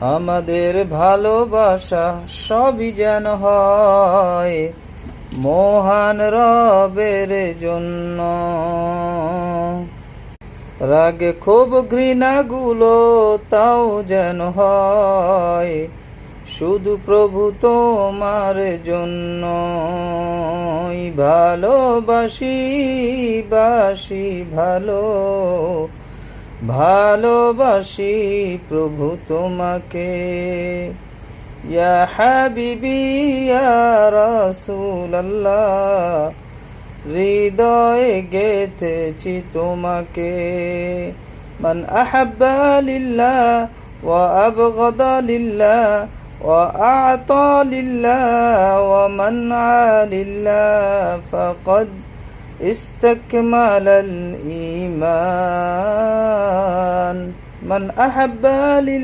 আমাদের ভালোবাসা সবই যেন হয় মহান রবের জন্য। রাগ ক্ষোভ ঘৃণাগুলো তাও যেন হয় শুধু প্রভু তোমার জন্য। ভালোবাসি বাসি ভালোবাসি প্রভু তোমাকে। ইয়া হাবিবি ইয়া রাসূলুল্লাহ, হৃদয়ে গেথেছি তোমাকে। মান আহাব্বা লিল্লাহ ওয়া আবগাদা লিল্লাহ ওয়া আ'তা লিল্লাহ ওয়া মানআ লিল্লাহ ফাকাদ ইস্তাকমালাল ঈমান। মান আহাব্বা লিল্লাহ